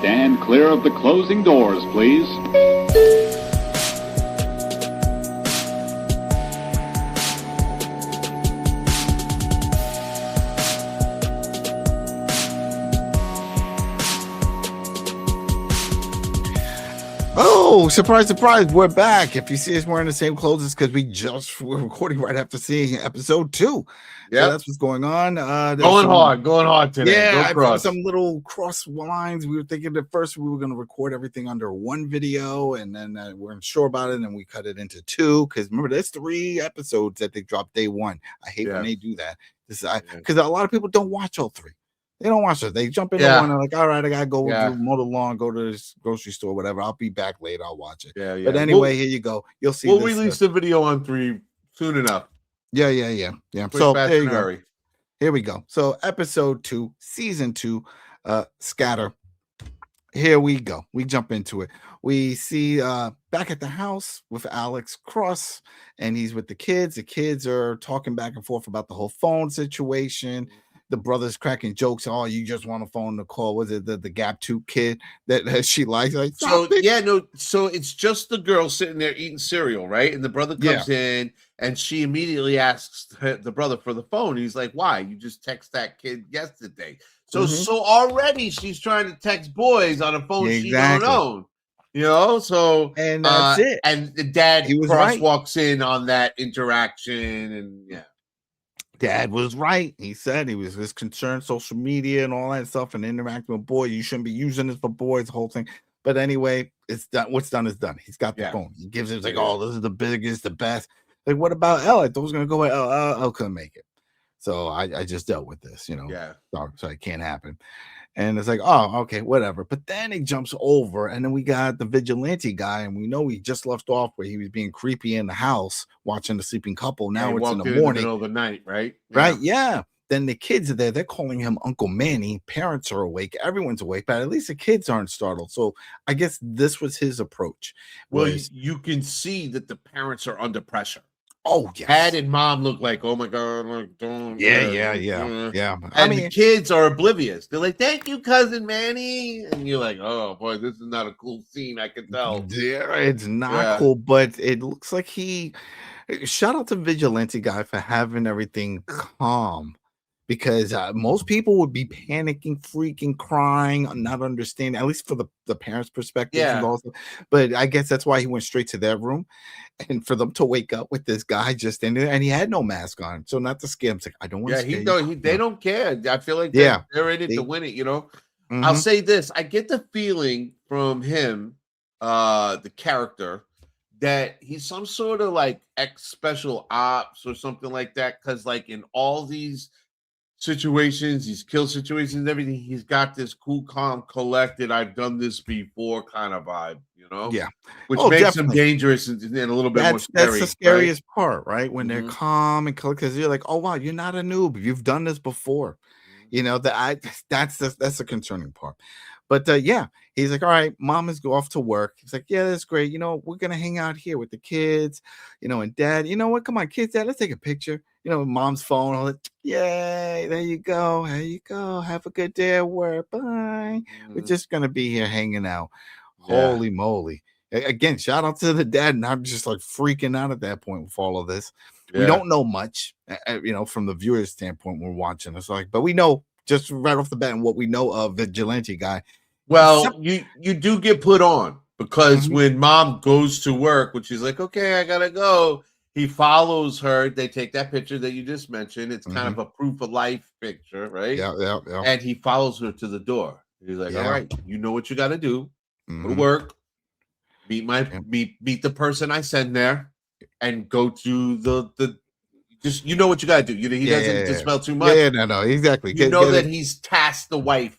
Stand clear of the closing doors, please. Oh, surprise, surprise, we're back. If you see us wearing the same clothes, it's because we're recording right after seeing episode 2. Yeah, so that's what's going on. Going hard today. Yeah, Go cross. some little cross lines. We were thinking at first we were going to record everything under one video, and then we weren't sure about it, and then we cut it into 2. Because remember, there's 3 episodes that they dropped day 1. I hate when they do that. Because a lot of people don't watch all 3. They don't watch it. They jump into one and like, all right, I gotta go mow the lawn, go to the grocery store, whatever. I'll be back later. I'll watch it. Yeah. But anyway, here you go. You'll see. We'll release the video on 3 soon enough. Yeah. So there you go. Hurry. Here we go. So episode 2, season 2, Scatter. Here we go. We jump into it. We see back at the house with Alex Cross, and he's with the kids. The kids are talking back and forth about the whole phone situation. The brother's cracking jokes. Oh, you just want a phone to call. Was it the Gap 2 kid that she likes? Like, so it's just the girl sitting there eating cereal, right? And the brother comes in, and she immediately asks the brother for the phone. He's like, "Why? You just text that kid yesterday." So already she's trying to text boys on a phone she don't own. You know, so and that's it. And the dad Cross walks in on that interaction, and Dad was right. He said he was concerned, social media and all that stuff, and interacting with boys. You shouldn't be using this for boys, the whole thing. But anyway, it's done. What's done is done. He's got the phone. He gives it like, oh, this is the biggest, the best. Like, what about Elle? I thought it was gonna go away. Elle couldn't make it. So I just dealt with this, you know. Yeah. So it can't happen. And it's like, oh, okay, whatever. But then he jumps over, and then we got the vigilante guy, and we know he just left off where he was being creepy in the house watching the sleeping couple. Now it's in the morning, middle of the night, right? Right? Yeah. Then the kids are there. They're calling him Uncle Manny. Parents are awake. Everyone's awake, but at least the kids aren't startled. So I guess this was his approach. Well, you can see that the parents are under pressure. Oh, yes. Dad and mom look like, oh my God, like, don't. Yeah. And the kids are oblivious. They're like, thank you, cousin Manny. And you're like, oh boy, this is not a cool scene. I can tell. Yeah, it's not cool, but it looks like shout out to Vigilante guy for having everything calm. Because most people would be panicking, freaking, crying, not understanding, at least for the parents' perspective. Yeah. But I guess that's why he went straight to their room. And for them to wake up with this guy just in there, and he had no mask on. So not to scare him. It's like, I don't want to scare you. They don't care. I feel like they're in it to win it, you know? I'll say this. I get the feeling from him, the character, that he's some sort of like ex-special ops or something like that. Because like in all these situations, these kill situations and everything, he's got this cool, calm, collected, I've done this before kind of vibe, you know? Yeah. Which makes him dangerous and a little bit more scary. That's the scariest part, right? When they're calm and collected, because you're like, oh wow, you're not a noob. You've done this before. You know, that's the concerning part. But he's like, all right, mom is off to work. He's like, yeah, that's great. You know, we're gonna hang out here with the kids, you know, and dad, you know what? Come on, kids, dad, let's take a picture. You know, mom's phone, all that. Yay, there you go. Have a good day at work. Bye. We're just gonna be here hanging out. Holy moly. Again, shout out to the dad. And I'm just like freaking out at that point with all of this. We don't know much, you know, from the viewer's standpoint when we're watching. It's like, but we know just right off the bat and what we know of Vigilante guy. Well, you do get put on because when mom goes to work, which she's like, okay, I gotta go. He follows her. They take that picture that you just mentioned. It's kind of a proof of life picture, right? Yeah. And he follows her to the door. He's like, all right, you know what you got to do. Go to work. Meet the person I send there, and go to the. Just you know what you got to do. He doesn't dispel too much. No, exactly. You know that he's tasked the wife.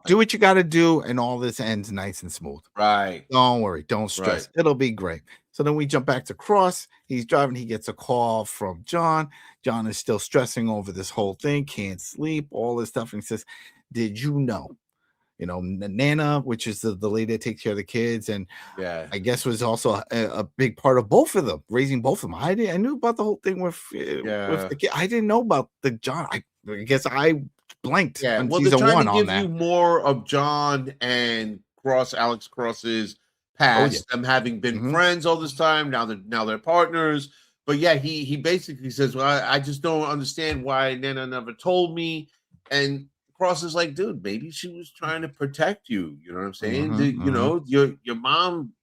Do what you got to do, and all this ends nice and smooth. Right. Don't worry. Don't stress. It'll be great. So then we jump back to Cross. He's driving. He gets a call from John. John is still stressing over this whole thing. Can't sleep. All this stuff. And he says, "Did you know? You know, Nana, which is the lady that takes care of the kids, and I guess was also a big part of both of them, raising both of them. I knew about the whole thing with the kid. I didn't know about the John. I guess I blanked on well, season they're trying 1 to on give that. you more of John and Alex Cross's past, them having been friends all this time. Now they're partners. But yeah, he basically says, well, I just don't understand why Nana never told me. And Cross is like, dude, maybe she was trying to protect you. You know what I'm saying? You know, your mom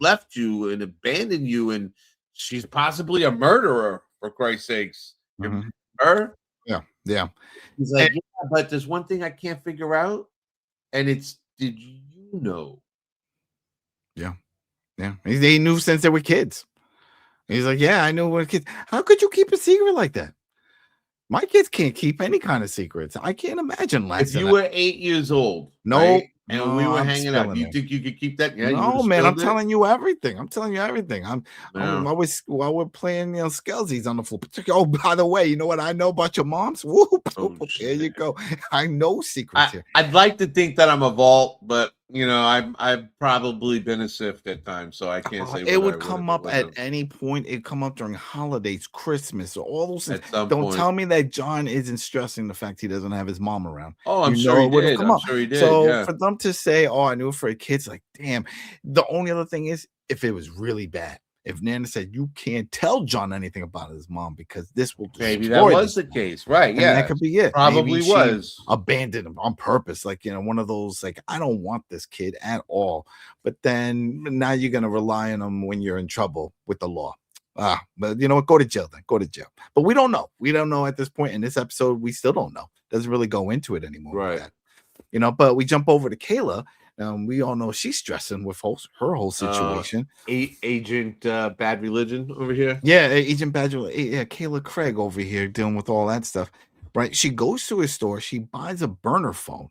left you and abandoned you, and she's possibly a murderer, for Christ's sakes. Her? Yeah. He's like, yeah, but there's one thing I can't figure out, and it's, did you know? Yeah. He knew since they were kids. He's like, yeah, I knew when kids. How could you keep a secret like that? My kids can't keep any kind of secrets. I can't imagine If you were 8 years old, no, right, and we were hanging out, you it. think you could keep that? Yeah, no, man, I'm telling you everything. While we're playing, skelsies on the floor. Oh, by the way, you know what I know about your moms? Whoop, there you go. I know secrets here. I'd like to think that I'm a vault, but I've probably been a Sith at times, so I can't say. It would come up at any point. It'd come up during holidays, Christmas, or all those things. Don't tell me that John isn't stressing the fact he doesn't have his mom around. Oh, I'm sure he did. I'm sure he did. So for them to say, "Oh, I knew it for a kid's," like, damn. The only other thing is, if it was really bad, if Nana said you can't tell John anything about his mom because this will destroy, maybe that was the case, right? Yeah, that could be it. Probably was abandoned him on purpose, like one of those, like, I don't want this kid at all. But then now you're gonna rely on him when you're in trouble with the law. But you know what? Go to jail then. Go to jail. But we don't know. We don't know at this point in this episode. We still don't know. Doesn't really go into it anymore. Right. With that. But we jump over to Kayla. We all know she's stressing with her whole situation. Agent Bad Religion over here. Yeah, Agent Bad Religion. Yeah, Kayla Craig over here dealing with all that stuff. Right. She goes to a store. She buys a burner phone.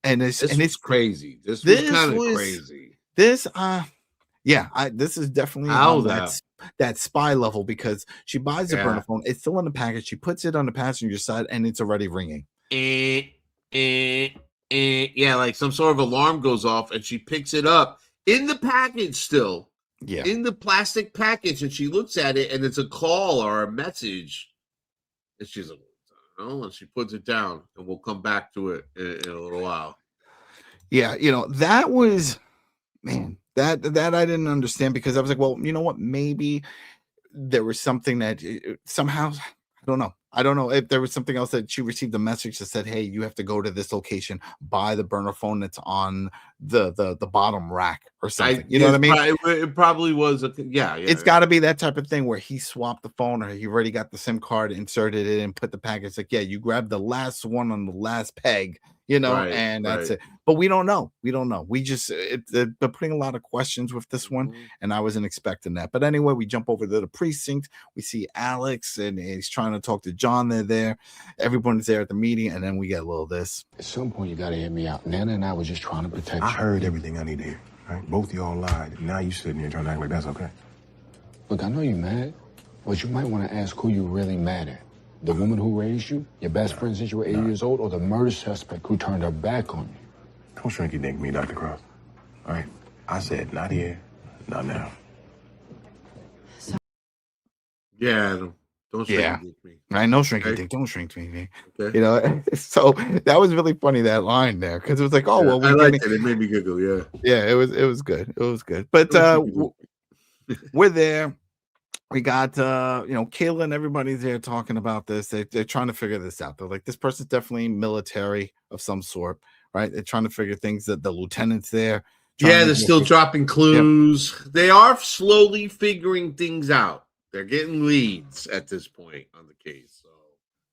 And it's crazy. This was kind of crazy. This is definitely that spy level, because she buys a burner phone. It's still in the package. She puts it on the passenger side and it's already ringing. Yeah, like some sort of alarm goes off and she picks it up in the package still. Yeah. In the plastic package, and she looks at it and it's a call or a message. And she's like, and she puts it down, and we'll come back to it in a little while. Yeah, that was, man, that I didn't understand, because I was like, well, you know what? Maybe there was something that somehow, I don't know if there was something else that she received a message that said, hey, you have to go to this location, buy the burner phone that's on the bottom rack or something. You know what I mean? It probably was. It's got to be that type of thing where he swapped the phone, or he already got the SIM card, inserted it, and put the package. Like, yeah, you grab the last one on the last peg, and that's it. But we don't know. We just, they're putting a lot of questions with this one, and I wasn't expecting that. But anyway, we jump over to the precinct. We see Alex, and he's trying to talk to John. They're there. Everyone's there at the meeting, and then we get a little this. At some point, you got to hear me out. Nana and I were just trying to protect you. I heard everything I need to hear. Right? Both of y'all lied. Now you sitting here trying to act like that's okay. Look, I know you're mad, but you might want to ask who you really mad at. The woman who raised you, your best friend since you were 8 years old, or the murder suspect who turned her back on you? Don't shrinky dink me, Dr. Cross. All right? I said not here, not now. Yeah, don't shrink me. I know shrinky dink. Don't shrink me. Okay. So that was really funny, that line there, because it was like, oh, well, I liked it. It made me giggle. Yeah, it was good. But we're there. We got Kayla and everybody's there talking about this. They're trying to figure this out. They're like, this person's definitely military of some sort, right? They're trying to figure things, that the lieutenant's there. They're still dropping clues. Yep. They are slowly figuring things out. They're getting leads at this point on the case, so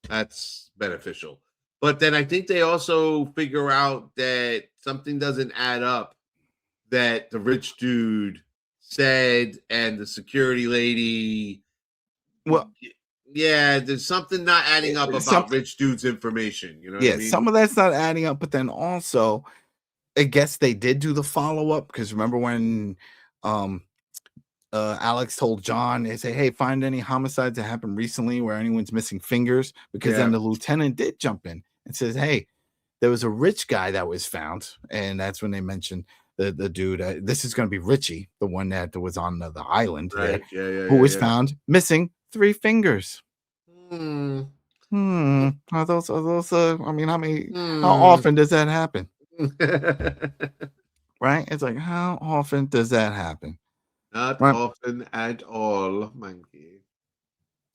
that's beneficial. But then I think they also figure out that something doesn't add up, that the rich dude said, and the security lady. Well, yeah, there's something not adding up about rich dude's information. You know what I mean? Some of that's not adding up, but then also, I guess they did do the follow-up, because remember when Alex told John, they say, hey, find any homicides that happened recently where anyone's missing fingers, because then the lieutenant did jump in and says, hey, there was a rich guy that was found, and that's when they mentioned the dude. This is going to be Richie, the one that was on the island, who was found missing 3 fingers. Are those? I mean, how often does that happen? Right? It's like, how often does that happen? Not Right. often at all, monkey.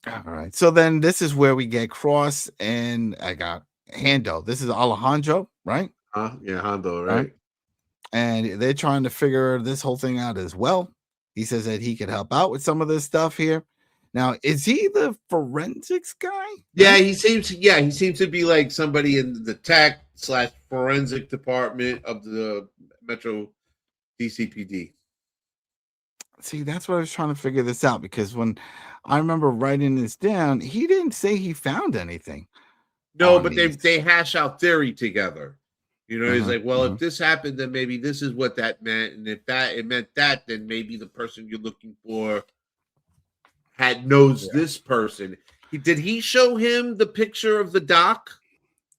All right. So then this is where we get Cross and I got Hando. This is Alejandro, right? Yeah, Hondo, Right. right? And they're trying to figure this whole thing out as well. He says that he could help out with some of this stuff here. Now, is he the forensics guy? Yeah, he seems to be like somebody in the tech / forensic department of the Metro DCPD. See, that's what I was trying to figure this out, because when I remember writing this down, he didn't say he found anything. No, but they hash out theory together. You know, he's like, well, if this happened, then maybe this is what that meant, and if it meant that, then maybe the person you're looking for knows this person. Did he show him the picture of the doc?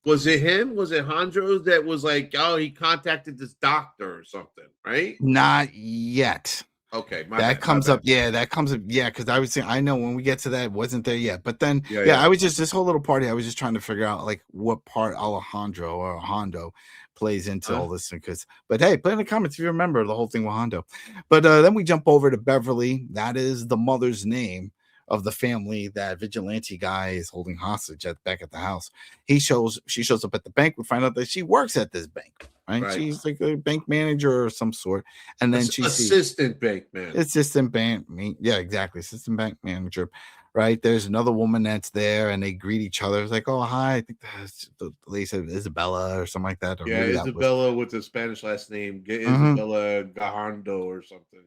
Was it him? Was it Hondro that was like, oh, he contacted this doctor or something, right? Not yet. Okay, that comes up. Yeah, because I was saying, I know when we get to that, it wasn't there yet. But then, I was just, this whole little party, I was just trying to figure out like what part Alejandro or Hondo plays into all this. But hey, put in the comments if you remember the whole thing with Hondo. But then we jump over to Beverly. That is the mother's name of the family that vigilante guy is holding hostage back at the house. She shows up at the bank. We find out that she works at this bank. Right? She's like a bank manager or some sort, and then she's assistant bank manager. Assistant bank manager. Right? There's another woman that's there, and they greet each other. It's like, oh hi, I think that's the lady said Isabella or something like that. Or Isabella with the Spanish last name, Isabella Gajando or something.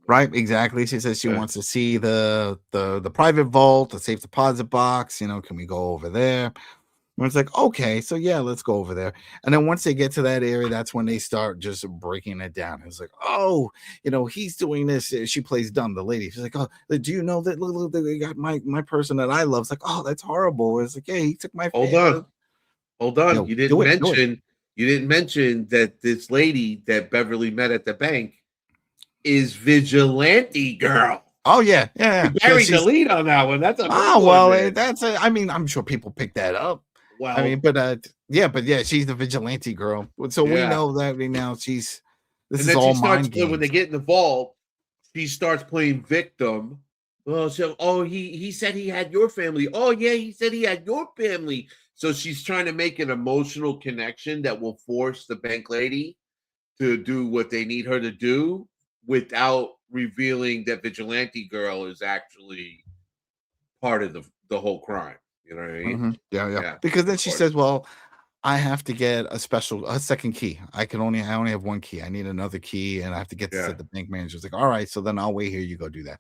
Right, exactly. She says she wants to see the private vault, the safe deposit box. You know, can we go over there? And it's like, okay, so yeah, let's go over there. And then once they get to that area, that's when they start just breaking it down. It's like, oh, you know, he's doing this. She plays dumb, the lady. She's like, oh, do you know that? Look, they got my person that I love. It's like, oh, that's horrible. It's like, yeah, he took my. Hold on. You didn't mention that this lady that Beverly met at the bank is Vigilante Girl. Oh yeah. Buried the lead on that one. That's a I mean, I'm sure people pick that up. Well, I mean, but she's the vigilante girl. So we know that now she's. This is all mind games. When they get in the vault, she starts playing victim. Well, so he said he had your family. Oh yeah, he said he had your family. So she's trying to make an emotional connection that will force the bank lady to do what they need her to do without revealing that vigilante girl is actually part of the whole crime. You know what I mean? Yeah. Because then she says, well, I have to get a second key. I only have one key. I need another key, and I have to get this at the bank manager's like, all right, so then I'll wait here. You go do that.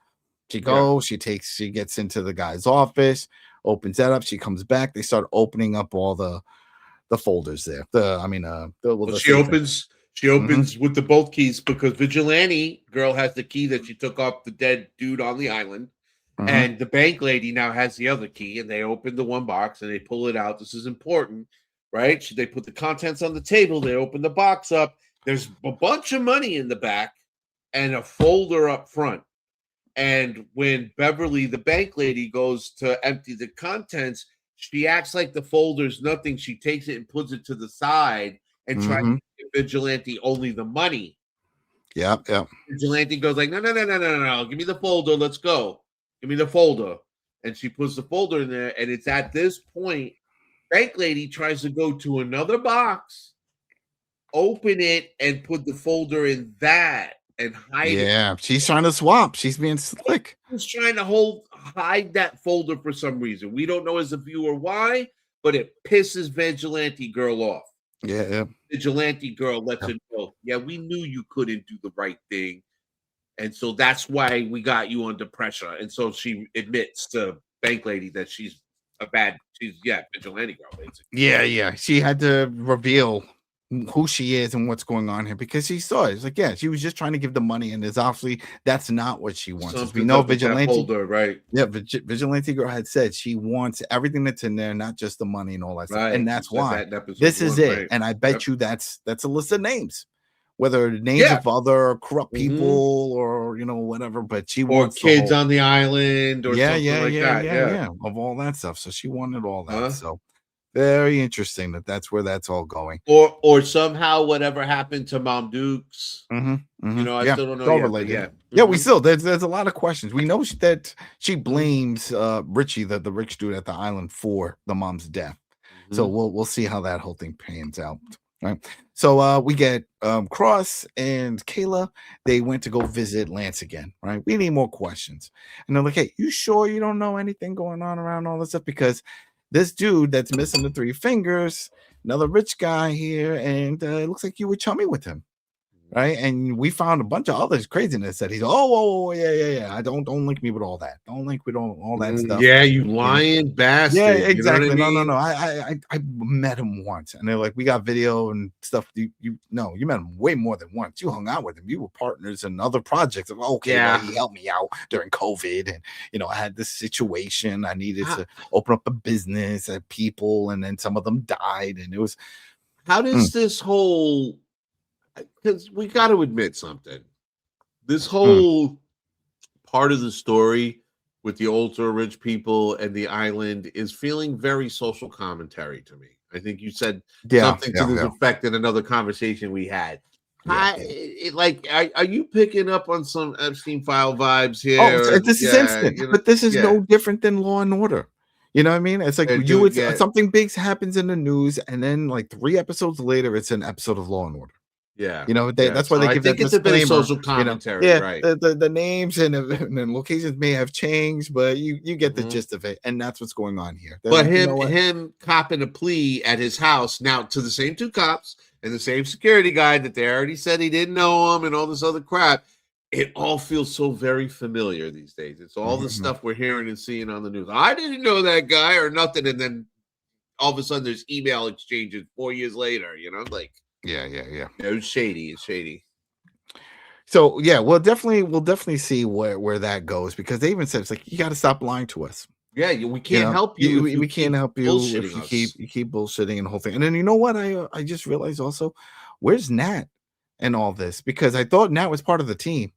She goes, she gets into the guy's office, opens that up. She comes back. They start opening up all the folders there. She opens with the both keys because vigilante girl has the key that she took off the dead dude on the island. And the bank lady now has the other key, and they open the one box and they pull it out. This is important, right? They put the contents on the table. They open the box up. There's a bunch of money in the back and a folder up front. And when Beverly, the bank lady, goes to empty the contents, she acts like the folder's nothing. She takes it and puts it to the side and tries to give vigilante only the money. Yeah. Vigilante goes like, no. Give me the folder. Let's go. Give me the folder. And she puts the folder in there. And it's at this point, bank lady tries to go to another box, open it, and put the folder in that and hide it. Yeah, she's trying to swap. She's being slick. She's trying to hide that folder for some reason. We don't know as a viewer why, but it pisses Vigilante Girl off. Yeah. Vigilante Girl lets her know, yeah, we knew you couldn't do the right thing. And so that's why we got you under pressure. And so she admits to bank lady that she's vigilante girl, basically. Yeah. She had to reveal who she is and what's going on here because she saw it. It's like, she was just trying to give the money, and there's obviously that's not what she wants. As we know, vigilante folder, right? Yeah, vigilante girl had said she wants everything that's in there, not just the money and all that stuff. And that's why this is it. Right. And I bet you that's a list of names. whether names of other corrupt people or whatever, but she wants kids on the island or something like that. Yeah, of all that stuff. So she wanted all that. So very interesting that's where that's all going. Or somehow whatever happened to Mom Dukes. I still don't know all yet. Related. We still there's a lot of questions. We know that she blames Richie, the rich dude at the island, for the mom's death. So we'll see how that whole thing pans out. Right. So we get Cross and Kayla. They went to go visit Lance again. Right. We need more questions. And they're like, hey, you sure you don't know anything going on around all this stuff? Because this dude that's missing the 3 fingers, another rich guy here, and it looks like you were chummy with him. Right, and we found a bunch of other craziness that he's yeah. I don't link me with all that. Don't link with all that stuff. Yeah, you lying bastard. Yeah, exactly. You know what I mean? No. I met him once, and they're like, we got video and stuff. You met him way more than once. You hung out with him. You were partners in other projects. Okay, well, he helped me out during COVID, and I had this situation. I needed to open up a business and people, and then some of them died, and it was. How does this whole? Because we got to admit something. This whole part of the story with the ultra rich people and the island is feeling very social commentary to me. I think you said something to this effect in another conversation we had. Are you picking up on some Epstein file vibes here? Oh, this is instant, but this is no different than Law and Order. You know what I mean? It's like something big happens in the news, and then like 3 episodes later, it's an episode of Law and Order. Yeah, that's why they give that disclaimer. I think it's a bit of social commentary, right? The names and locations may have changed, but you get the gist of it, and that's what's going on here. But him copping a plea at his house now to the same 2 cops and the same security guy that they already said he didn't know him and all this other crap. It all feels so very familiar these days. It's all the stuff we're hearing and seeing on the news. I didn't know that guy or nothing, and then all of a sudden there's email exchanges 4 years later. Like. Yeah. It's shady. It's shady. So we'll definitely see where that goes, because they even said it's like, you got to stop lying to us. Yeah, we can't help you. We can't help you if you keep bullshitting and the whole thing. And then you know what? I just realized also, where's Nat and all this? Because I thought Nat was part of the team,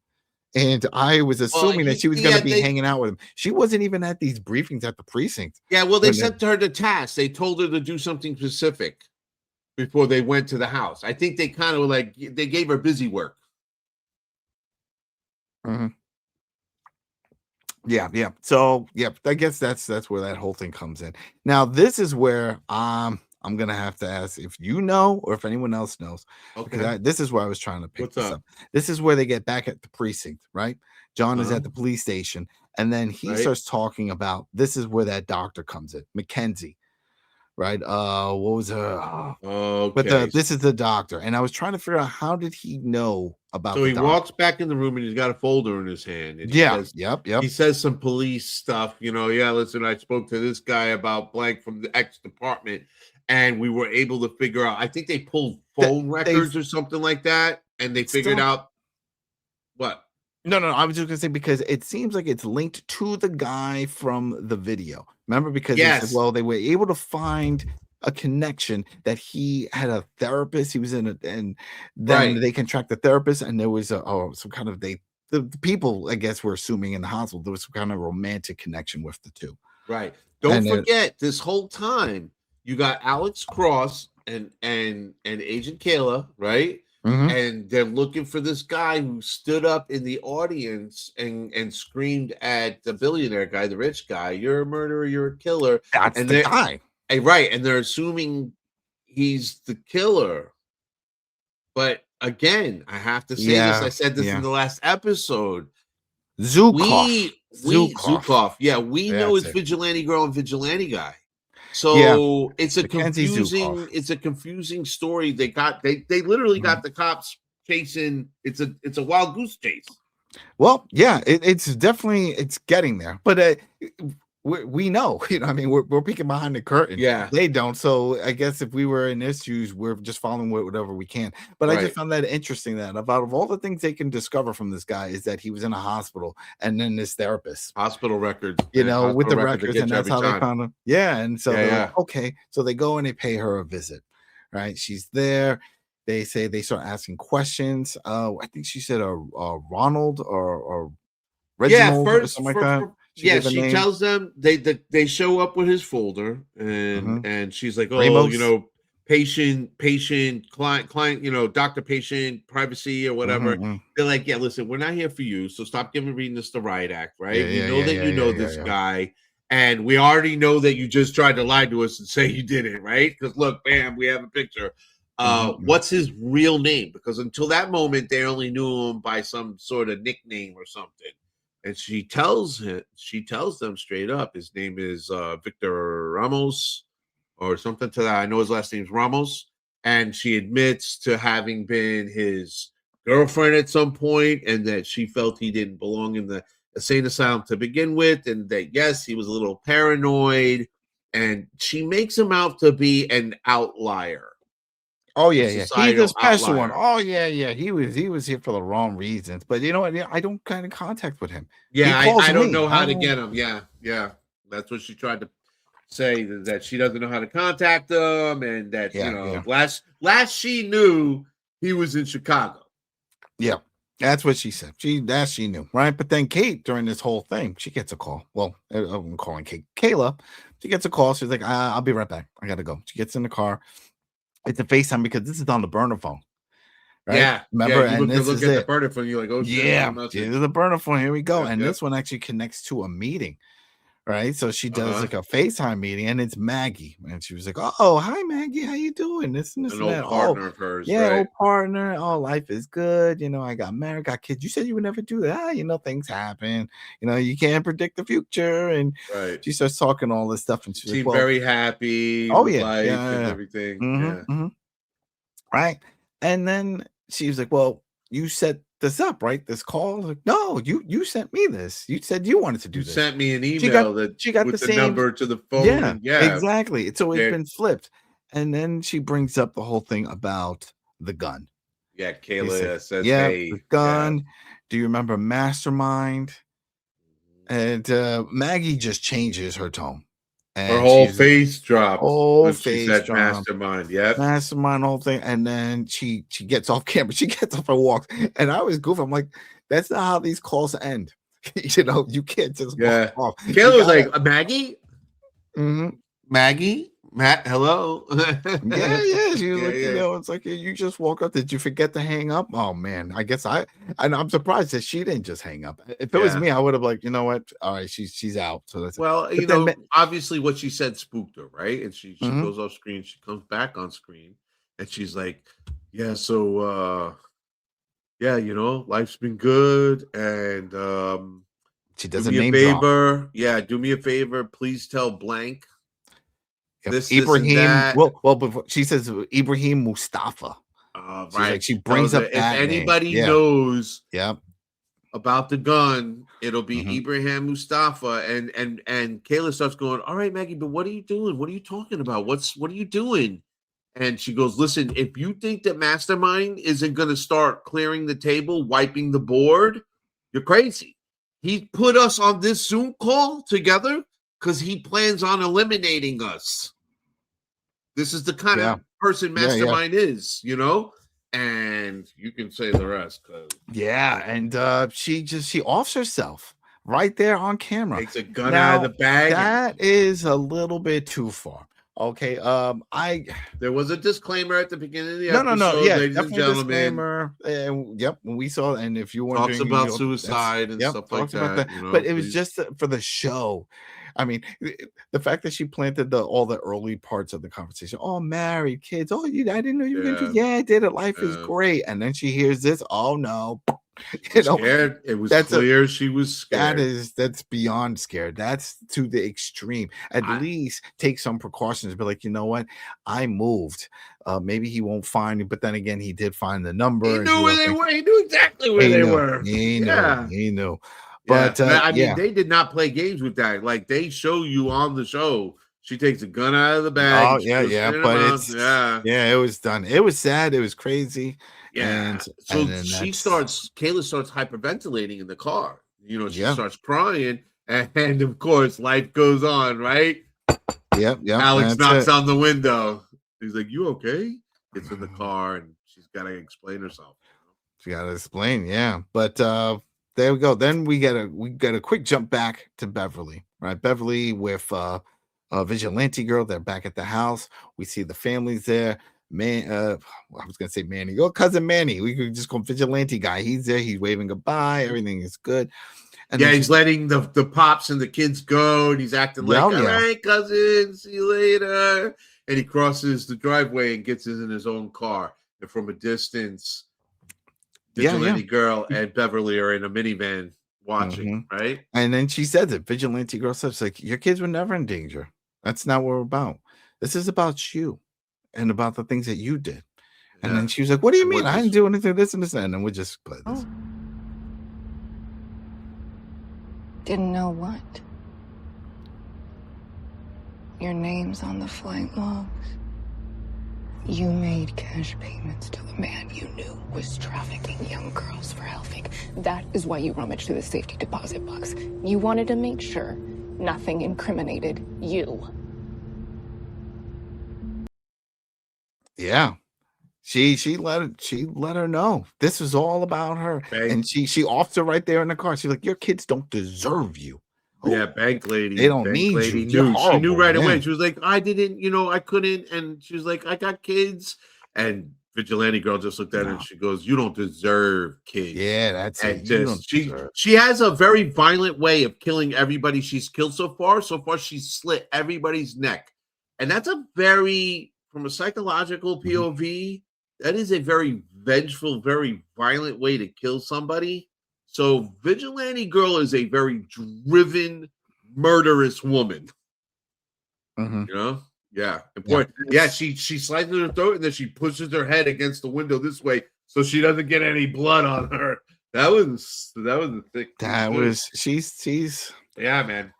and I was assuming that she was going to be hanging out with him. She wasn't even at these briefings at the precinct. Yeah, well, they sent her the task. They told her to do something specific before they went to the house. I think they kind of they gave her busy work. Yeah. So I guess that's where that whole thing comes in. Now, this is where I'm gonna have to ask if you know or if anyone else knows. Okay. Because this is where I was trying to pick this up. This is where they get back at the precinct, right? John is at the police station, and then he starts talking about, this is where that doctor comes in, Mackenzie. Right. What was her? But this is the doctor, and I was trying to figure out, how did he know about? So he walks back in the room and he's got a folder in his hand. And He says some police stuff. Listen, I spoke to this guy about blank from the X department, and we were able to figure out. I think they pulled phone records or something like that, and they figured out what. No. I was just gonna say, because it seems like it's linked to the guy from the video. Remember, because they said, well, they were able to find a connection that he had a therapist. He was in it, and then they can track the therapist, and there was some kind of the people, I guess, were assuming in the hospital there was some kind of romantic connection with the 2. Right. Don't forget, this whole time you got Alex Cross and Agent Kayla, right? And they're looking for this guy who stood up in the audience and screamed at the billionaire guy, the rich guy, "You're a murderer, you're a killer." That's the guy. Right. And they're assuming he's the killer. But again, I have to say this. I said this in the last episode. Zukov. Yeah, we know it's Vigilante Girl and Vigilante Guy. So it's a confusing story. They literally got the cops chasing. It's a wild goose chase. Well, yeah, it's definitely getting there, but we know, I mean, we're peeking behind the curtain. Yeah, they don't. So I guess if we were in their shoes, we're just following whatever we can. But I just found that interesting, that about of all the things they can discover from this guy is that he was in a hospital, and then this therapist, hospital records, with the records, and that's how they found him. Yeah, and so they're like, okay, so they go and they pay her a visit. Right, she's there. they say they start asking questions. I think she said Ronald or Reginald or something like that. She tells them they show up with his folder and she's like, oh, Ramos. you know, patient, client, you know, doctor, patient, privacy or whatever. They're like, yeah, listen, we're not here for you, so stop reading us the riot act, right? We know that you know this guy, and we already know that you just tried to lie to us and say you didn't, right? Because look, bam, we have a picture. What's his real name? Because until that moment, they only knew him by some sort of nickname or something. And she tells them straight up, his name is Victor Ramos or something to that. I know his last name's Ramos. And she admits to having been his girlfriend at some point and that she felt he didn't belong in the insane asylum to begin with. And that, yes, he was a little paranoid. And she makes him out to be an outlier. Oh yeah. He's a special one. Oh yeah. He was here for the wrong reasons. But you know what? I don't kind of contact with him. Yeah, I don't know how to get him. Yeah. That's what she tried to say, that she doesn't know how to contact him, and that last she knew he was in Chicago. Yeah, that's what she said. She knew, right? But then Kate, during this whole thing, she gets a call. Well, I'm calling Kate. Kayla. She gets a call. She's like, I'll be right back. I gotta go. She gets in the car. It's a FaceTime because this is on the burner phone. Right? Yeah. Remember? You and this look is at it. the burner phone, you're like, oh, shit. Yeah. This is the burner phone. Here we go. Yeah, and this one actually connects to a meeting. Right. So she does like a FaceTime meeting, and it's Maggie. And she was like, oh, hi, Maggie. How you doing? This and this an and old that. partner of hers. Yeah, right? old partner. Oh, life is good. You know, I got married, got kids. You said you would never do that. You know, things happen. You know, you can't predict the future. And she starts talking all this stuff. And she's like, very happy. Oh, with yeah. life Yeah, and yeah. everything. Right. And then she was like, well, you set this up, right? This call. Like, no, you sent me this. You said you wanted to do this. You sent me an email she got with the the same number to the phone. Yeah, exactly. So it's been flipped. And then she brings up the whole thing about the gun. Yeah, Kayla says, hey, the gun. Do you remember Mastermind? And Maggie just changes her tone. And her whole face dropped. She said Mastermind. Yep. Mastermind, whole thing. And then she gets off camera. She gets off and walks. And I was goofy. I'm like, that's not how these calls end. You know, you can't just walk off. Kayla was like, Maggie? Maggie? Matt, hello. yeah. She was like, you know, it's like you just woke up. Did you forget to hang up? Oh man, I guess I'm surprised that she didn't just hang up. If it was me, I would have like, you know what? All right, she's out. So that's obviously what she said spooked her, right? And she goes off screen, she comes back on screen, and she's like, yeah, so you know, life's been good, and she does do me a favor. Drop. Yeah, do me a favor, please tell blank. This, Ibrahim. Well, before she says Ibrahim Mustafa. Right. Like, she brings up if anybody knows about the gun, it'll be Ibrahim Mustafa. And Kayla starts going, all right, Maggie, but what are you doing? What are you talking about? What are you doing? And she goes, listen, if you think that Mastermind isn't going to start clearing the table, wiping the board, you're crazy. He put us on this Zoom call together because he plans on eliminating us. This is the kind of person Mastermind is, you know? And you can say the rest. Yeah, and she offs herself right there on camera. Takes a gun out of the bag. That is a little bit too far. Okay, there was a disclaimer at the beginning of the episode. No, yeah, ladies and gentlemen. Disclaimer. When we saw, and if you want talks about suicide and stuff like that. You know, but it was just for the show. I mean, the fact that she planted all the early parts of the conversation. Oh, married, kids. Oh, I didn't know you were going to do. Yeah, I did it. Life is great. And then she hears this. Oh no. You know, scared. It was clear she was scared. That's beyond scared. That's to the extreme. At least take some precautions. But like, you know what? I moved. Maybe he won't find me. But then again, he did find the number. He knew where they were. He knew exactly where they were. He knew. But I mean, they did not play games with that. Like, they show you on the show. She takes a gun out of the bag. Oh yeah. But it was done. It was sad. It was crazy. Yeah. Kayla starts hyperventilating in the car. You know, she starts crying, and of course, life goes on, right? Yep. Alex knocks on the window. He's like, "You okay?" Gets in the car, and she's got to explain herself. She got to explain, yeah. But there we go. Then we get a quick jump back to Beverly, right? Beverly with a vigilante girl. They're back at the house. We see the families there. Man, I was gonna say Manny. Your cousin Manny. We could just call him vigilante guy. He's there. He's waving goodbye. Everything is good. And yeah, he's letting the pops and the kids go, and he's acting like, all right, cousin, see you later. And he crosses the driveway and gets in his own car. And from a distance, vigilante girl and Beverly are in a minivan watching, right? And then she says it. Vigilante girl says, like, your kids were never in danger. That's not what we're about. This is about you and about the things that you did. And then she was like, what do you mean? I didn't do anything, this and this. And then we just play this. Didn't know what? Your name's on the flight logs. You made cash payments to the man you knew was trafficking young girls for Helfig. That is why you rummaged through the safety deposit box. You wanted to make sure nothing incriminated you. Yeah. She let her know this was all about her. And she offed her right there in the car. She's like, your kids don't deserve you. Yeah, bank lady. They don't need lady you. She knew right away. She was like, I didn't, I couldn't. And she was like, I got kids. And vigilante girl just looked at her and she goes, you don't deserve kids. Yeah, that's and it. She has a very violent way of killing everybody she's killed so far. So far, she's slit everybody's neck. And that's a very, from a psychological POV, that is a very vengeful, very violent way to kill somebody. So vigilante girl is a very driven, murderous woman. Yeah. Important. Yeah, she slices her throat and then she pushes her head against the window this way so she doesn't get any blood on her. That was a thick. She's yeah, man.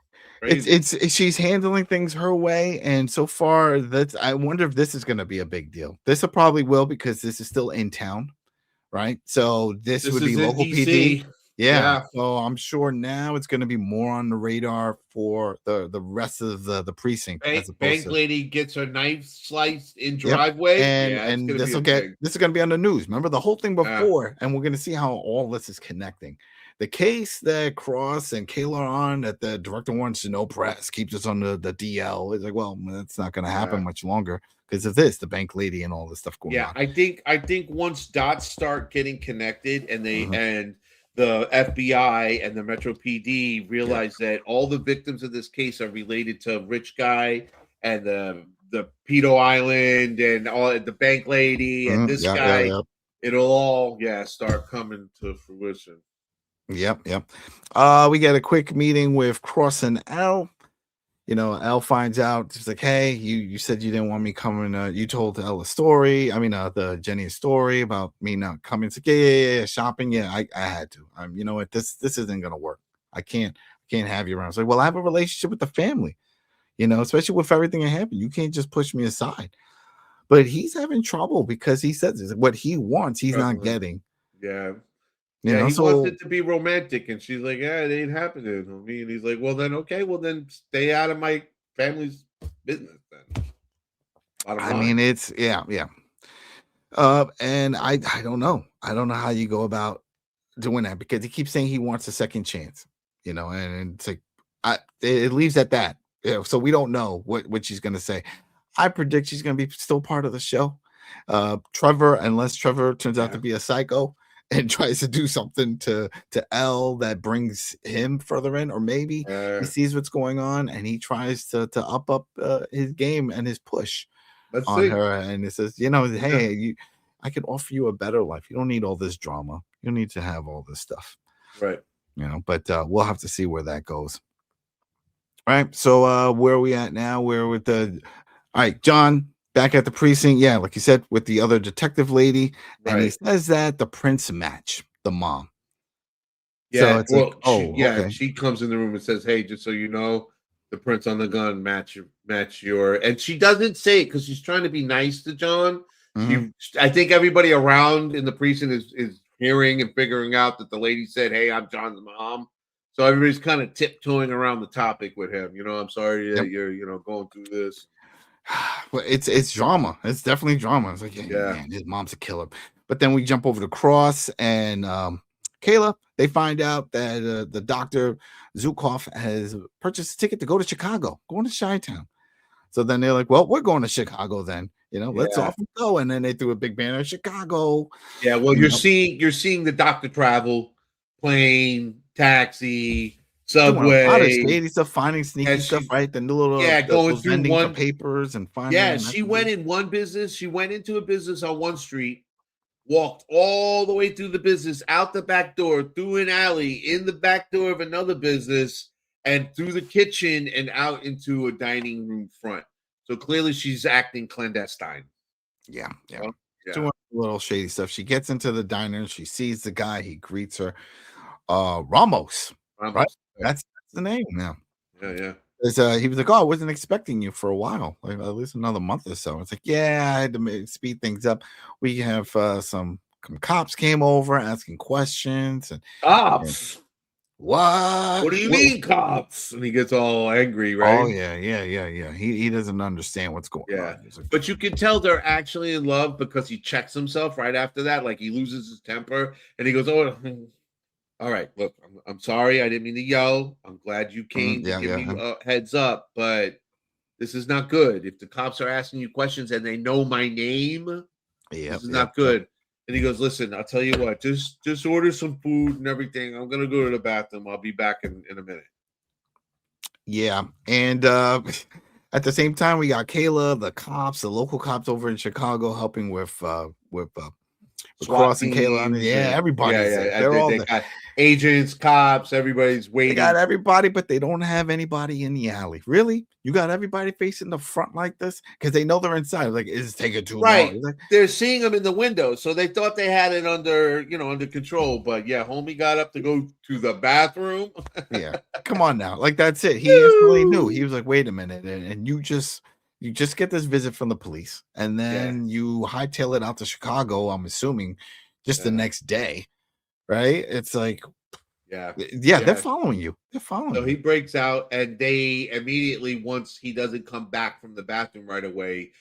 It's she's handling things her way, and so far I wonder if this is going to be a big deal. This probably will, because this is still in town, right? So this would be local PD. Yeah. So I'm sure now it's going to be more on the radar for the rest of the precinct. Bank lady gets her knife sliced in driveway, and this is going to be on the news. Remember the whole thing before, and we're going to see how all this is connecting. The case that Cross and Kayla are on, that the director wants to know press, keeps us on the DL. It's like, well, that's not going to happen much longer because of this, the bank lady and all this stuff going on. I think once dots start getting connected and they and the FBI and the Metro PD realize that all the victims of this case are related to Rich Guy and the Pedo Island and all the bank lady and this guy, it'll all start coming to fruition. Yep. We get a quick meeting with Cross and L. L finds out. She's like, hey, you said you didn't want me coming. You told Elle a story. I mean, the Jenny a story about me not coming. It's like, yeah, shopping. Yeah, I had to. You know what? This isn't gonna work. I can't have you around. It's like, well, I have a relationship with the family. Especially with everything that happened. You can't just push me aside. But he's having trouble because he says what he wants, he's not getting. Yeah. He wants it to be romantic, and she's like, "Yeah, it ain't happening to me." And he's like, "Well, then, okay, stay out of my family's business." Then, I mean, it's yeah. And I don't know. I don't know how you go about doing that, because he keeps saying he wants a second chance. And it's like it leaves at that. So we don't know what she's gonna say. I predict she's gonna be still part of the show. Trevor, unless Trevor turns out to be a psycho and tries to do something to Elle that brings him further in, or maybe he sees what's going on and he tries to up his game and his push on her, and it says, hey, I can offer you a better life. You don't need all this drama. You don't need to have all this stuff, right? But we'll have to see where that goes. All right, so where are we at now? We're with all right, John. Back at the precinct, like you said, with the other detective lady, and he says that the prints match the mom. Yeah, so it's she comes in the room and says, "Hey, just so you know, the prints on the gun match your." And she doesn't say it because she's trying to be nice to John. I think everybody around in the precinct is hearing and figuring out that the lady said, "Hey, I'm John's mom." So everybody's kind of tiptoeing around the topic with him. I'm sorry that you're going through this. Well, it's drama. It's definitely drama. It's like, man, his mom's a killer. But then we jump over to Cross and Kayla. They find out that the Dr. Zukov has purchased a ticket to go to Chicago, going to Chi-Town. So then they're like, well, we're going to Chicago then. Let's off and go. And then they threw a big banner, Chicago. Yeah, well, you're seeing the doctor travel, plane, taxi, subway. A lot of shady stuff, finding sneaky stuff, right? The new little going through vending papers and finding. Yeah, she went in one business. She went into a business on one street, walked all the way through the business, out the back door, through an alley, in the back door of another business, and through the kitchen and out into a dining room front. So clearly she's acting clandestine. Yeah. Doing a little shady stuff. She gets into the diner. She sees the guy. He greets her. Ramos. Right? That's the name now. Yeah. He was like, oh, I wasn't expecting you for a while, like at least another month or so. It's like, yeah, I had to speed things up. We have some cops came over asking questions. And cops? What do you mean, cops? And he gets all angry, right? Oh, yeah. He doesn't understand what's going on. Like, but you can tell they're actually in love because he checks himself right after that. Like he loses his temper and he goes, oh, all right, look, I'm sorry. I didn't mean to yell. I'm glad you came to give me a heads up, but this is not good. If the cops are asking you questions and they know my name, this is not good. And he goes, listen, I'll tell you what, just order some food and everything. I'm going to go to the bathroom. I'll be back in a minute. Yeah. And at the same time, we got Kayla, the cops, the local cops over in Chicago helping with Cross and Kayla. Yeah, everybody's there. They got agents, cops, everybody's waiting. They got everybody, but they don't have anybody in the alley. Really? You got everybody facing the front like this? Because they know they're inside. Like, is it taking too long? Like, they're seeing them in the window, so they thought they had it under control. But yeah, homie got up to go to the bathroom. Yeah, come on now. Like, that's it. He instantly knew. He was like, wait a minute. And you just get this visit from the police, and then you hightail it out to Chicago, I'm assuming, just the next day, right? It's like, they're following you. So he breaks out, and they immediately, once he doesn't come back from the bathroom right away,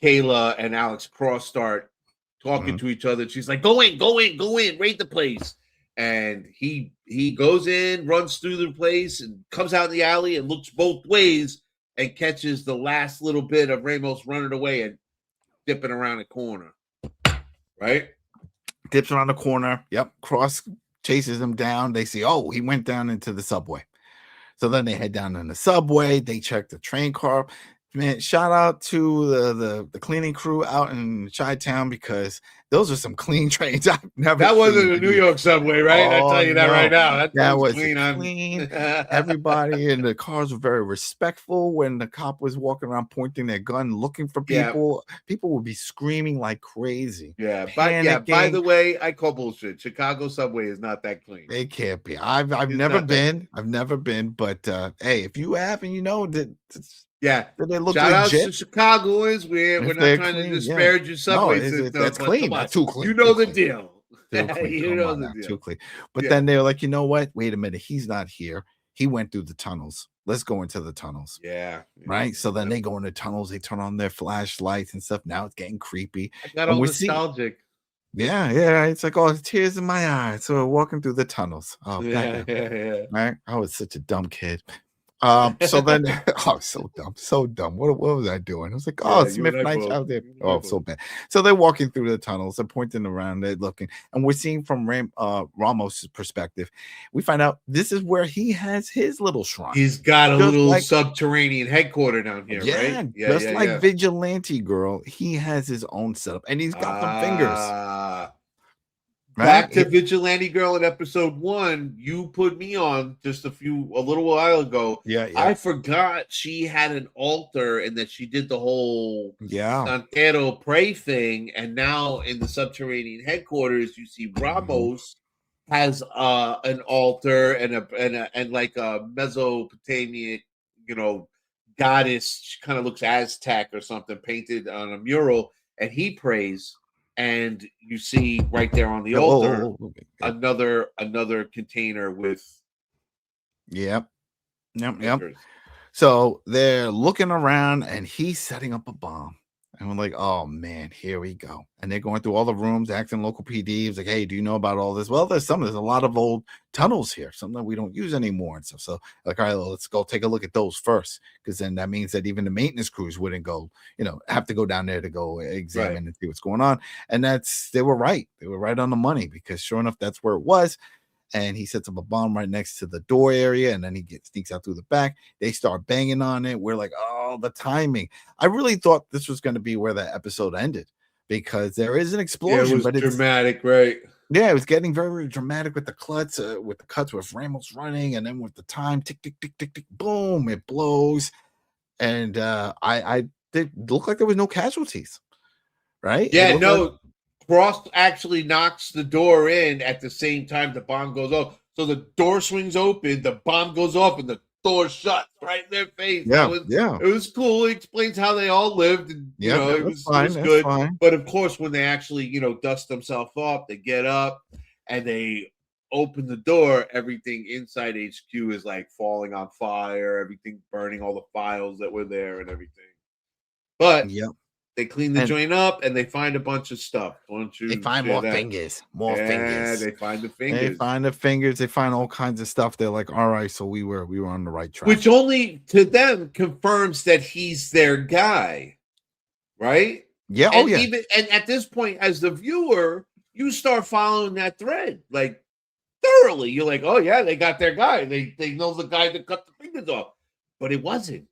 Kayla and Alex Cross start talking to each other. She's like, go in, raid the place. And he goes in, runs through the place, and comes out in the alley and looks both ways and catches the last little bit of Ramos running away and dipping around the corner. Right? Dips around the corner. Yep. Cross chases him down. They see, oh, he went down into the subway. So then they head down in the subway. They check the train car. Man, shout out to the cleaning crew out in Chi-Town, because those are some clean trains I've never That seen. wasn't a New York subway, right? I tell you that right now. That was clean. Everybody in the cars were very respectful. When the cop was walking around pointing their gun, looking for people, people would be screaming like crazy. Yeah, by the way, I call bullshit. Chicago subway is not that clean. It can't be. I've never been. I've never been, but hey, if you have and you know that. They look shout legit. out to Chicagoans. We're not trying to disparage your subway system. That's clean. Not too clean. You know the deal. You know the deal. Too clean. But then they're like, you know what? Wait a minute. He's not here. He went through the tunnels. Let's go into the tunnels. Yeah. Right. So then they go in the tunnels. They turn on their flashlights and stuff. Now it's getting creepy. I got all nostalgic. Yeah. It's like, oh, tears in my eyes. So we're walking through the tunnels. Oh, yeah. Right. I was such a dumb kid. So then so dumb. What was I doing? I was like, Smith Knight's out there. So bad. So they're walking through the tunnels, they're pointing around, they're looking, and we're seeing from Ramos' perspective. We find out this is where he has his little shrine. He's got a little subterranean headquarter down here, right? Just like Vigilante Girl, he has his own setup, and he's got the fingers. Back to Vigilante Girl in episode 1, you put me on just a little while ago. Yeah. I forgot she had an altar and that she did the whole Santero pray thing. And now in the subterranean headquarters, you see Ramos has an altar and like a Mesopotamian, goddess. She kind of looks Aztec or something, painted on a mural, and he prays. And you see right there on the altar another container with. Yep. So they're looking around, and he's setting up a bomb. And we're like, oh man, here we go. And they're going through all the rooms, acting local PD. It's like, hey, do you know about all this? Well, there's a lot of old tunnels here, some that we don't use anymore and stuff. So, like, all right, well, let's go take a look at those first, because then that means that even the maintenance crews wouldn't go, have to go down there to go examine and see what's going on. And they were right. They were right on the money, because sure enough, that's where it was. And he sets up a bomb right next to the door area, and then he sneaks out through the back. They start banging on it. We're like, oh, the timing. I really thought this was going to be where that episode ended, because there is an explosion. It was but dramatic, right? Yeah, it was getting very, very dramatic with the cuts, with Ramos running, and then with the time, tick, tick, tick, tick, tick, boom, it blows. And it looked like there was no casualties, right? Yeah, no. Frost actually knocks the door in at the same time the bomb goes off. So the door swings open, the bomb goes off, and the door shuts right in their face. It was cool. It explains how they all lived. And, it was good. Fine. But of course, when they actually, dust themselves off, they get up and they open the door. Everything inside HQ is like falling on fire. Everything burning, all the files that were there and everything. But they clean the joint up, and they find a bunch of stuff. They find more fingers. Fingers. They find the fingers. They find all kinds of stuff. They're like, all right, so we were on the right track. Which only to them confirms that he's their guy, right? Yeah. And at this point, as the viewer, you start following that thread like thoroughly. You're like, oh yeah, they got their guy. They know the guy that cut the fingers off, but it wasn't.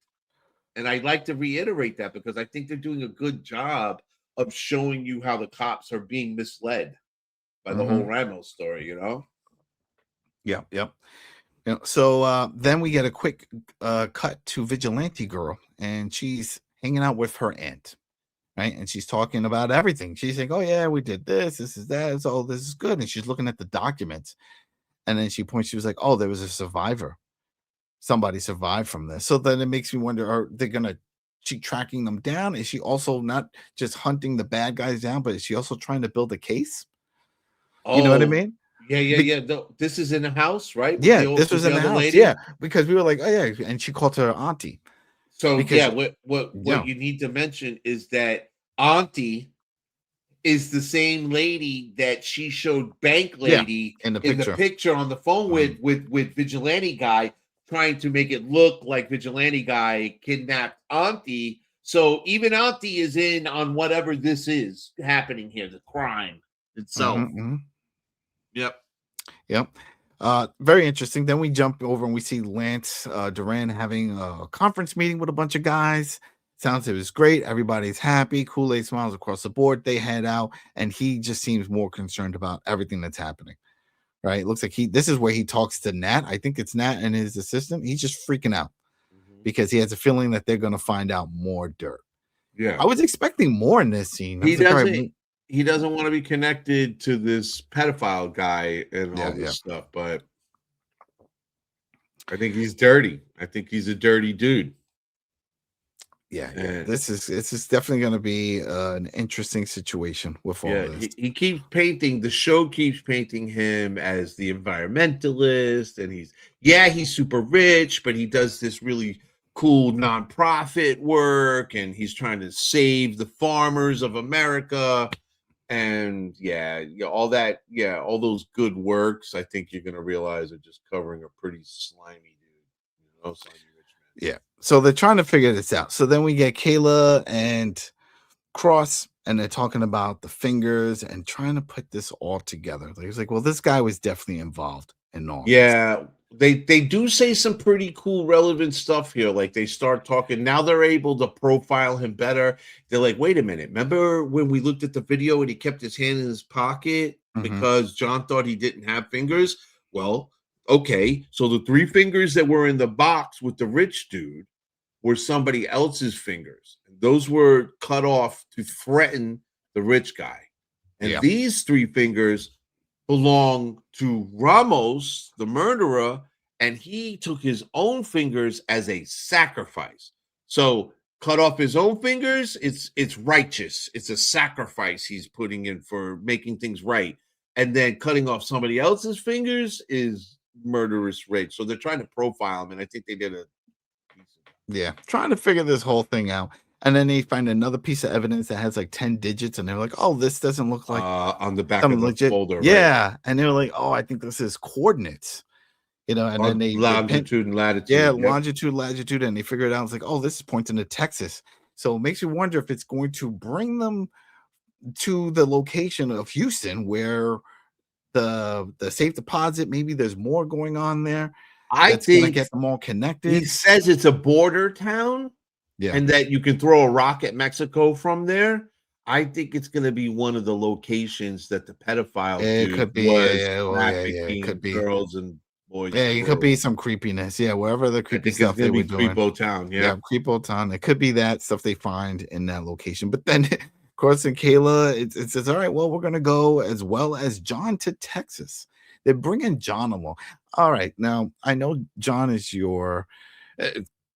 And I'd like to reiterate that, because I think they're doing a good job of showing you how the cops are being misled by the whole Ramos story, Yep. So then we get a quick cut to Vigilante Girl, and she's hanging out with her aunt, right? And she's talking about everything. She's like, oh yeah, we did this is that. So this is good. And she's looking at the documents. And then she was like, oh, there was a survivor. Somebody survived from this. So then it makes me wonder, are they gonna keep tracking them down? Is she also not just hunting the bad guys down, but is she also trying to build a case? You know what I mean? Yeah. This is in the house, right? Yeah, this was in the house. Lady? Yeah, because we were like, oh yeah, and she called her auntie. So what you need to mention is that auntie is the same lady that she showed bank lady in the picture on the phone with vigilante guy, trying to make it look like vigilante guy kidnapped auntie. So even auntie is in on whatever this is happening here, the crime itself. Yep. Very interesting. Then we jump over and we see Lance Duran having a conference meeting with a bunch of guys. Sounds it was great. Everybody's happy. Kool-Aid smiles across the board. They head out, and he just seems more concerned about everything that's happening. Right? It looks like this is where he talks to Nat. I think it's Nat and his assistant. He's just freaking out because he has a feeling that they're going to find out more dirt. Yeah. I was expecting more in this scene. He doesn't want to be connected to this pedophile guy and all this stuff, but I think he's dirty. I think he's a dirty dude. Yeah. This is definitely going to be an interesting situation with all this. He keeps painting. The show keeps painting him as the environmentalist, and he's super rich, but he does this really cool nonprofit work, and he's trying to save the farmers of America, and all that. Yeah, all those good works. I think you're going to realize are just covering a pretty slimy dude. Slimy rich man. Yeah. So they're trying to figure this out. So then we get Kayla and Cross, and they're talking about the fingers and trying to put this all together. He's like, well, this guy was definitely involved in all. Yeah, they do say some pretty cool, relevant stuff here. Like they start talking. Now they're able to profile him better. They're like, wait a minute. Remember when we looked at the video and he kept his hand in his pocket because John thought he didn't have fingers? Well, okay, so the 3 fingers that were in the box with the rich dude were somebody else's fingers. Those were cut off to threaten the rich guy. And these 3 fingers belong to Ramos, the murderer, and he took his own fingers as a sacrifice. So cut off his own fingers, it's righteous. It's a sacrifice he's putting in for making things right. And then cutting off somebody else's fingers is murderous rage. So they're trying to profile him, and I think they did trying to figure this whole thing out. And then they find another piece of evidence that has like 10 digits, and they're like, "Oh, this doesn't look like on the back some of the legit." folder. Yeah, right? and they were like, "Oh, I think this is coordinates." And then they longitude and latitude. yeah, Yep. longitude, latitude, and they figure it out. It's like, oh, this is pointing to Texas. So it makes you wonder if it's going to bring them to the location of Houston where the safe deposit, maybe there's more going on there. I That's gonna think get them all connected. he says it's a border town, and that you can throw a rock at Mexico from there. I think it's going to be one of the locations that the pedophile It dude could be, trafficking it could be girls and boys. Yeah, it could be some creepiness. Yeah, wherever the creepy stuff they were doing. Creepo Town. Yeah, Creepo Town. It could be that stuff they find in that location. But then, of course, in Kayla, it says, all right, well, we're going to go as well as John to Texas. They're bringing John along. All right. Now, I know John is your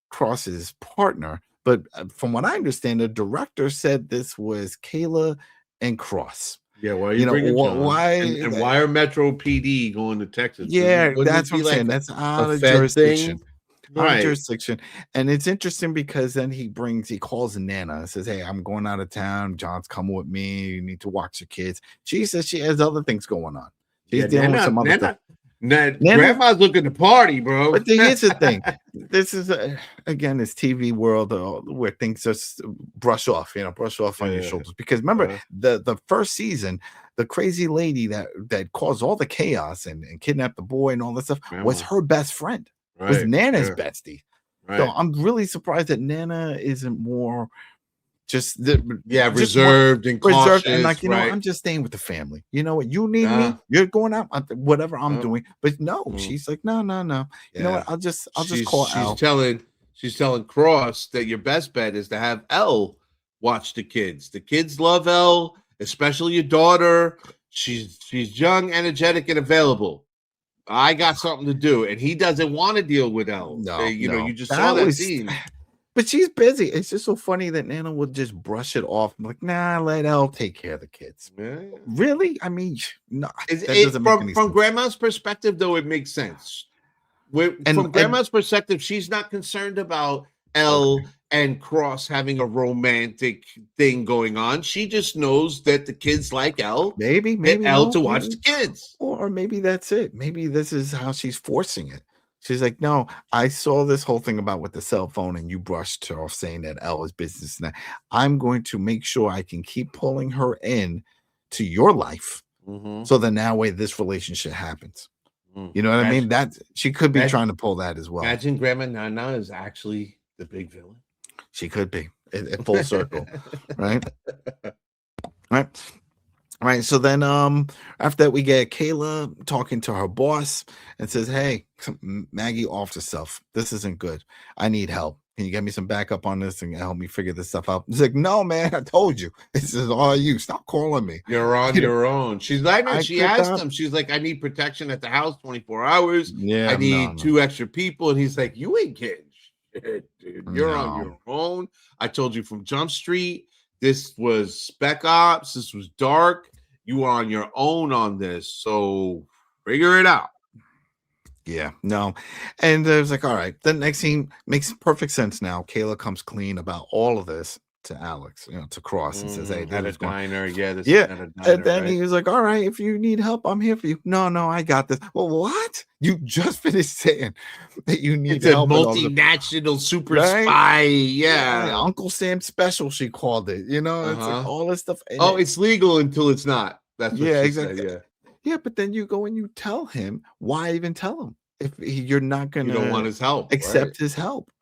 Cross's partner, but from what I understand, the director said this was Kayla and Cross. Yeah, why are you bringing John? Why? And why are Metro PD going to Texas? Yeah, that's what I'm saying. That's out of jurisdiction. Out of jurisdiction. And it's interesting because then he calls Nana and says, hey, I'm going out of town. John's coming with me. You need to watch the kids. She says she has other things going on. She's dealing with some other stuff. Grandma's looking to party, bro. But here's the thing. This is again this TV world where things just brush off on your shoulders. Because remember the first season, the crazy lady that caused all the chaos and kidnapped the boy and all that stuff was her best friend. Was Nana's bestie. So I'm really surprised that Nana isn't more just reserved and cautious, and like, I'm just staying with the family. You know what? You need me. You're going out, whatever I'm doing. But no, she's like, no. You know what? I'll just call Al. She's telling Cross that your best bet is to have Elle watch the kids. The kids love Elle, especially your daughter. She's young, energetic, and available. I got something to do, and he doesn't want to deal with Elle. No, you just saw that scene. But she's busy. It's just so funny that Nana would just brush it off. I'm like, nah, let Elle take care of the kids. Yeah. Really? I mean, no. From Grandma's perspective, though, it makes sense. From Grandma's perspective, she's not concerned about Elle and Cross having a romantic thing going on. She just knows that the kids like Elle. Maybe Elle to watch the kids. Or maybe that's it. Maybe this is how she's forcing it. She's like, no, I saw this whole thing about with the cell phone and you brushed her off saying that Elle is business. Now I'm going to make sure I can keep pulling her in to your life. So then that way this relationship happens. You know what I mean? That she could be trying to pull that as well. Imagine Grandma Nana is actually the big villain. She could be in full circle. Right. All right, so then after that we get Kayla talking to her boss and says, hey, Maggie off herself. This isn't good. I need help. Can you get me some backup on this and help me figure this stuff out? He's like, no, man, I told you. This is all you. Stop calling me. You're on your own. She's like, she asked him, she's like, I need protection at the house 24 hours. Yeah, I need 2 extra people. And he's like, you ain't getting shit, dude. You're on your own. I told you from Jump Street. This was Spec Ops. This was dark. You are on your own on this. So figure it out. Yeah, no. And it was like, all right. The next scene makes perfect sense now. Kayla comes clean about all of this to Alex, to Cross and says, hey, at a diner. And then he was like, all right, if you need help, I'm here for you. No, I got this. Well, what? You just finished saying that you need help. Multinational super spy. Yeah. Uncle Sam special, she called it. It's like all this stuff. And it's legal until it's not. That's what exactly. Said, yeah, but then you go and you tell him. Why even tell him if you're not going to? You don't want his help. Accept his help.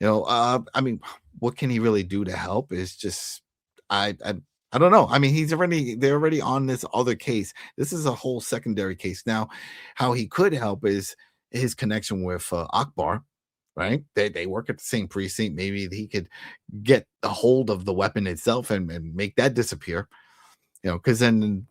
I mean, what can he really do to help? Is just I don't know. I mean, they're already on this other case. This is a whole secondary case now. How he could help is his connection with Akbar. Right? They work at the same precinct. Maybe he could get a hold of the weapon itself and make that disappear. Because then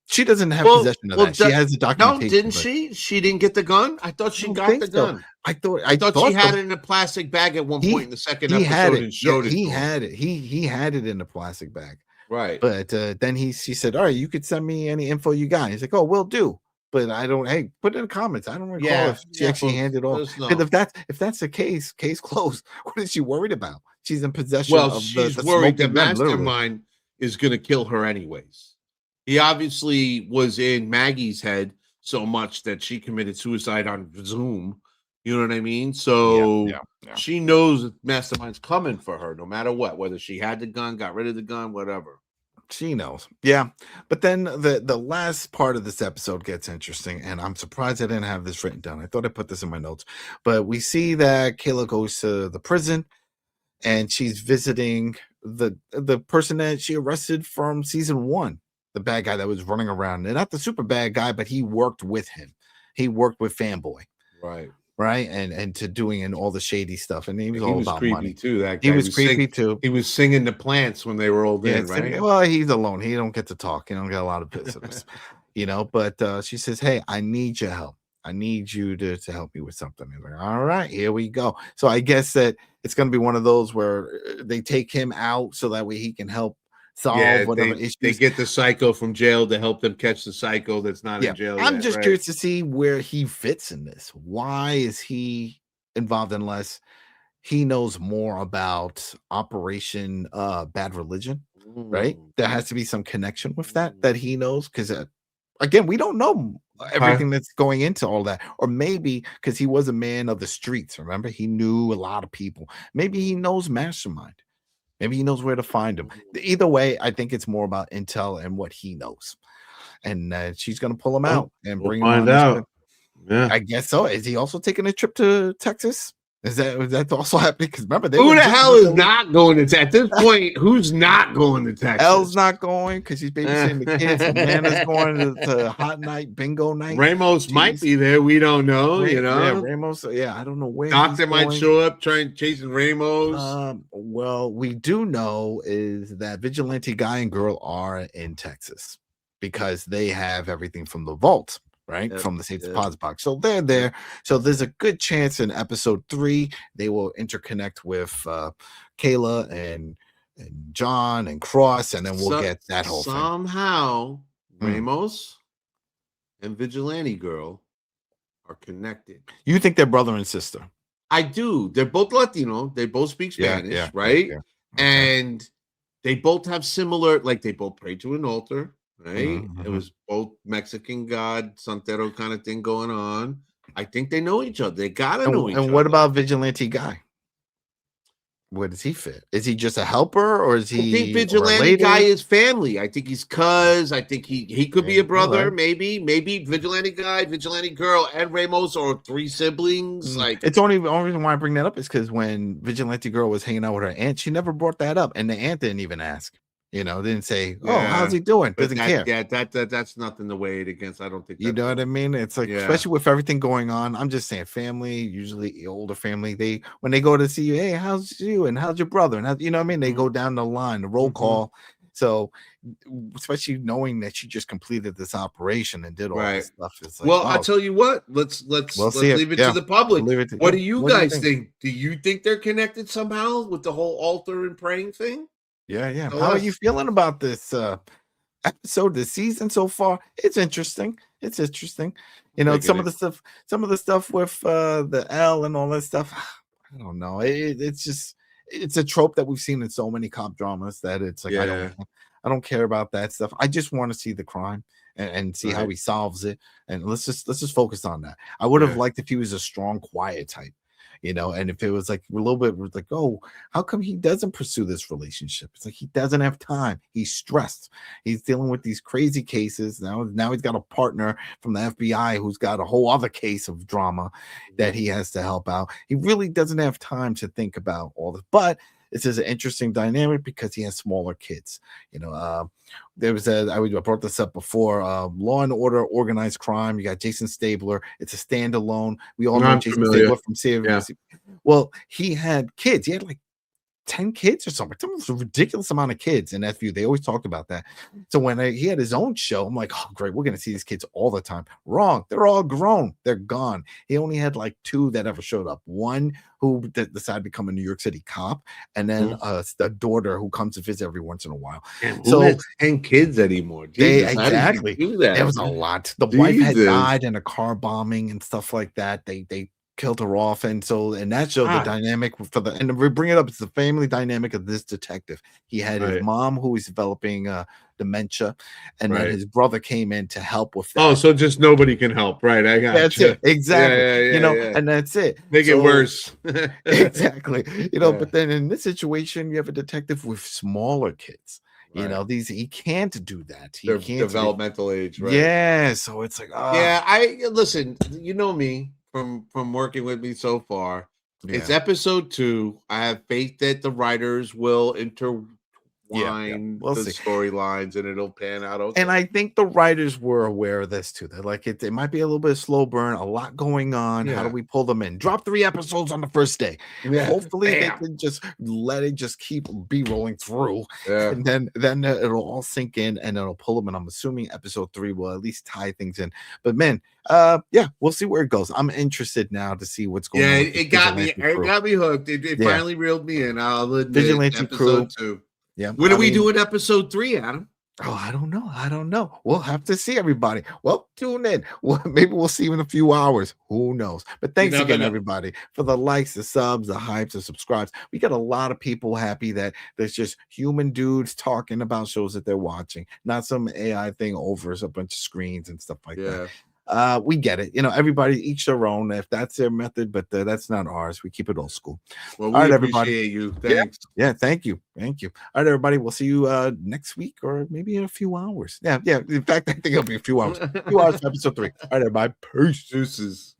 she doesn't have possession of that. She has the documentation. No, didn't she? She didn't get the gun? I thought she got the gun. I thought she had it in a plastic bag at one point in the second episode and showed it. He had it. He had it in a plastic bag. Right. But then she said, all right, you could send me any info you got. He's like, oh, will do. but I don't. Hey, put in the comments. I don't recall if she actually handed off. Because if that's the case closed. What is she worried about? She's in possession of she's the worried the smoking gun, mastermind is going to kill her anyways. He obviously was in Maggie's head so much that she committed suicide on Zoom. You know what I mean? So she knows mastermind's coming for her no matter what, whether she had the gun, got rid of the gun, whatever. She knows. Yeah. But then the last part of this episode gets interesting, and I'm surprised I didn't have this written down. I thought I put this in my notes. But we see that Kayla goes to the prison, and she's visiting the person that she arrested from season 1, the bad guy that was running around. And not the super bad guy, but he worked with him. He worked with Fanboy. Right. And to doing and all the shady stuff. And he was all about creepy money too. That guy. He was creepy too. He was singing the plants when they were all dead, right? Well, he's alone. He don't get to talk. He don't get a lot of visitors, but she says, hey, I need your help. I need you to help me with something. He's like, all right, here we go. So I guess that it's going to be one of those where they take him out so that way he can help solve whatever issues. They get the psycho from jail to help them catch the psycho that's not in jail. I'm just curious to see where he fits in this. Why is he involved unless he knows more about Operation Bad Religion? Right? There has to be some connection with that he knows, because again, we don't know everything that's going into all that. Or maybe because he was a man of the streets, remember? He knew a lot of people. Maybe he knows Mastermind. Maybe he knows where to find him. Either way, I think it's more about intel and what he knows. And she's going to pull him out and bring him on. Out. Yeah, I guess so. Is he also taking a trip to Texas? Is that also happening? Because remember, who the hell is not going to Texas? At this point, who's not going to Texas? Elle's not going because she's babysitting the kids. Amanda's going to hot night, bingo night. Ramos might be there. We don't know. Yeah, Ramos. Yeah, I don't know where. Doctor might show up chasing Ramos. Well, we do know is that Vigilante guy and girl are in Texas because they have everything from the vault. Right, from the safe deposit box. So they're there. So there's a good chance in episode 3 they will interconnect with Kayla and John and Cross, and then we'll get that whole thing. Somehow Ramos and Vigilante Girl are connected. You think they're brother and sister? I do. They're both Latino. They both speak Spanish, right? Yeah. Okay. And they both have similar, like they both pray to an altar. Right, it was both Mexican god Santero kind of thing going on. I think they know each other. They gotta know each other. And what about Vigilante guy? Where does he fit? Is he just a helper, or is he? I think Vigilante guy is family. I think he's cuz. I think he could be a brother. Right. Maybe Vigilante guy, Vigilante girl, and Ramos are 3 siblings. Like it's only reason why I bring that up is because when Vigilante girl was hanging out with her aunt, she never brought that up, and the aunt didn't even ask. Didn't say, how's he doing? Doesn't care. Yeah, that's nothing to weigh it against. I don't think you know what I mean. It's like, especially with everything going on. I'm just saying, family, usually older family, when they go to see you, hey, how's you and how's your brother? And how, you know what I mean? They go down the line, the roll call. So, especially knowing that she just completed this operation and did all this stuff. It's like, well, I'll tell you what. Let's leave it to the public. What do you guys think? Do you think they're connected somehow with the whole altar and praying thing? Yeah. How are you feeling about this episode, this season so far? It's interesting. Some of the stuff with the L and all that stuff. I don't know. It's a trope that we've seen in so many cop dramas that it's like I don't care about that stuff. I just want to see the crime and see how he solves it. And let's just focus on that. I would have liked if he was a strong, quiet type. And if it was like a little bit like, how come he doesn't pursue this relationship? It's like he doesn't have time. He's stressed. He's dealing with these crazy cases. Now he's got a partner from the FBI who's got a whole other case of drama that he has to help out. He really doesn't have time to think about all this. But this is an interesting dynamic because he has smaller kids. There was I brought this up before. Law and Order, Organized Crime. You got Jason Stabler. It's a standalone. We all know Jason Stabler from CBS. Well, he had kids. He had like 10 kids or something. It's a ridiculous amount of kids in SVU. They always talked about that. So when he had his own show, I'm like, oh, great, we're going to see these kids all the time. Wrong. They're all grown. They're gone. He only had like 2 that ever showed up. One who decided to become a New York City cop, and then a daughter who comes to visit every once in a while. And who has 10 kids anymore? Jesus, exactly. do that? There was a lot. The wife had died in a car bombing and stuff like that. They killed her off, and that showed the dynamic and we bring it up. It's the family dynamic of this detective. He had his mom who was developing dementia, and then his brother came in to help with that. Oh, so just nobody can help, right? I got that's it, exactly. And that's it. Make it worse. Exactly. But then in this situation, you have a detective with smaller kids. He can't do that. He can't developmental age, right? Yeah, so it's like, I listen. You know me from working with me so far. It's episode 2. I have faith that the writers will intertwine We'll the see. storylines, and it'll pan out okay. And I think the writers were aware of this too. They're like, it might be a little bit of slow burn, a lot going on. How do we pull them in? Drop 3 episodes on the first day. Hopefully they can just let it just keep rolling through, and then it'll all sink in and it'll pull them in. I'm assuming episode 3 will at least tie things in. But man, we'll see where it goes. I'm interested now to see what's going on. It got me. It got me hooked. It finally reeled me in. I'll admit. Vigilante episode crew. 2. Yeah. When do we do in episode 3, Adam? Oh, I don't know. We'll have to see, everybody. Well, tune in. Well, maybe we'll see you in a few hours. Who knows? But thanks again, everybody, for the likes, the subs, the hypes, the subscribes. We got a lot of people happy that there's just human dudes talking about shows that they're watching, not some AI thing over a bunch of screens and stuff like that. We get it. Everybody each their own. If that's their method, but that's not ours. We keep it old school. Well, we appreciate you. Thanks. Yeah, thank you. All right, everybody. We'll see you next week or maybe in a few hours. Yeah. In fact, I think it'll be a few hours. For episode 3. All right, everybody. Peace. Deuces.